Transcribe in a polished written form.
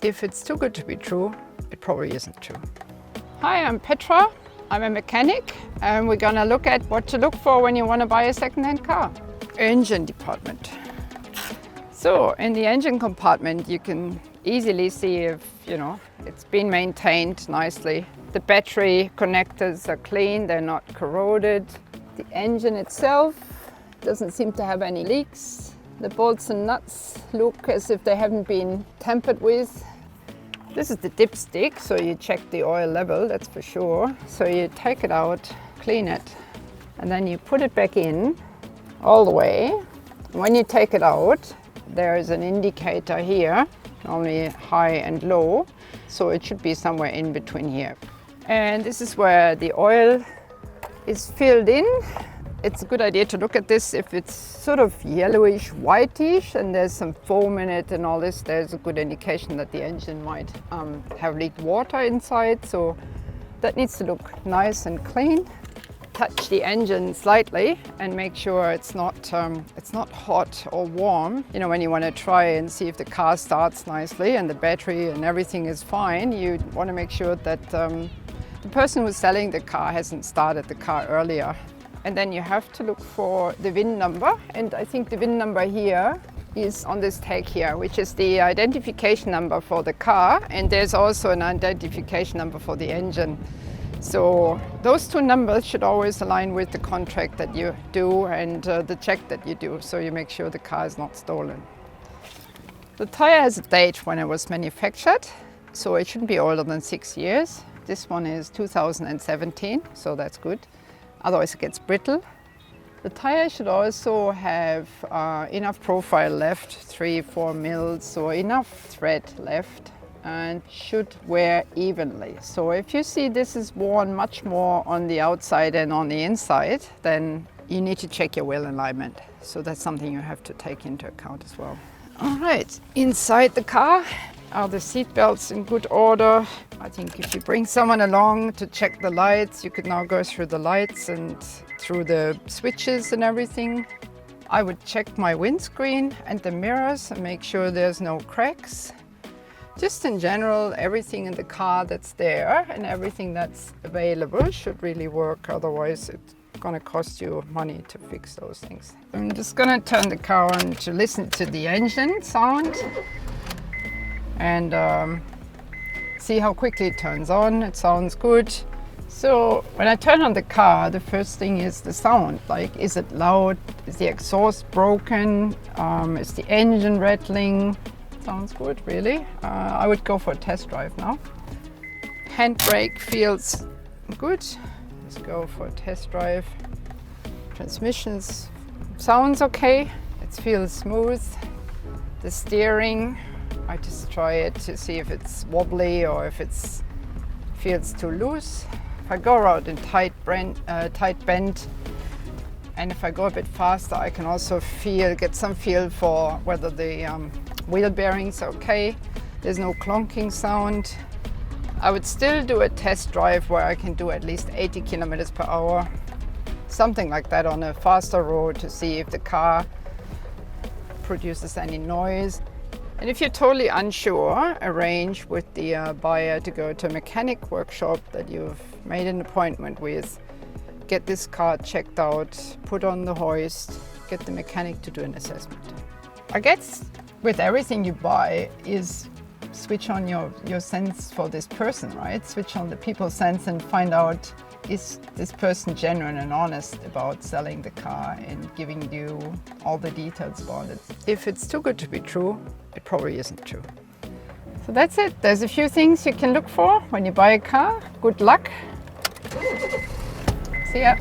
If it's too good to be true, it probably isn't true. Hi, I'm Petra. I'm a mechanic, and we're gonna look at what to look for when you want to buy a second-hand car. Engine department. So in the engine compartment, you can easily see if, it's been maintained nicely. The battery connectors are clean, they're not corroded. The engine itself doesn't seem to have any leaks. The bolts and nuts look as if they haven't been tampered with. This is the dipstick, so you check the oil level, that's for sure. So you take it out, clean it, and then you put it back in all the way. When you take it out, there is an indicator here, normally high and low, so it should be somewhere in between here. And this is where the oil is filled in. It's a good idea to look at this if it's sort of yellowish, whitish, and there's some foam in it and all this. There's a good indication that the engine might have leaked water inside, so that needs to look nice and clean. Touch the engine slightly and make sure it's not hot or warm. When you want to try and see if the car starts nicely and the battery and everything is fine, you want to make sure that the person who's selling the car hasn't started the car earlier. And then you have to look for the VIN number, and I think the VIN number here is on this tag here, which is the identification number for the car, and there's also an identification number for the engine. So those two numbers should always align with the contract that you do and the check that you do, so you make sure the car is not stolen. The tire has a date when it was manufactured, so it shouldn't be older than 6 years. This one is 2017, so that's good. Otherwise it gets brittle. The tire should also have enough profile left, 3-4 mils, so enough thread left, and should wear evenly. So if you see this is worn much more on the outside than on the inside, then you need to check your wheel alignment. So that's something you have to take into account as well. All right, inside the car, are the seat belts in good order? I think if you bring someone along to check the lights, you could now go through the lights and through the switches and everything. I would check my windscreen and the mirrors and make sure there's no cracks. Just in general, everything in the car that's there and everything that's available should really work, otherwise it's gonna cost you money to fix those things. I'm just gonna turn the car on to listen to the engine sound and see how quickly it turns on. It sounds good. So when I turn on the car, the first thing is the sound. Like, is it loud? Is the exhaust broken? Is the engine rattling? Sounds good, really. I would go for a test drive now. Handbrake feels good. Let's go for a test drive. Transmissions sounds okay. It feels smooth. The steering, I just try it to see if it's wobbly or if it feels too loose. If I go around in tight bend, and if I go a bit faster, I can also get some feel for whether the wheel bearings are okay. There's no clonking sound. I would still do a test drive where I can do at least 80 kilometers per hour, something like that on a faster road, to see if the car produces any noise. And if you're totally unsure, arrange with the buyer to go to a mechanic workshop that you've made an appointment with. Get this car checked out, put on the hoist, get the mechanic to do an assessment. I guess with everything you buy is switch on your sense for this person, right? Switch on the people sense and find out, is this person genuine and honest about selling the car and giving you all the details about it? If it's too good to be true, it probably isn't true. So that's it. There's a few things you can look for when you buy a car. Good luck. See ya.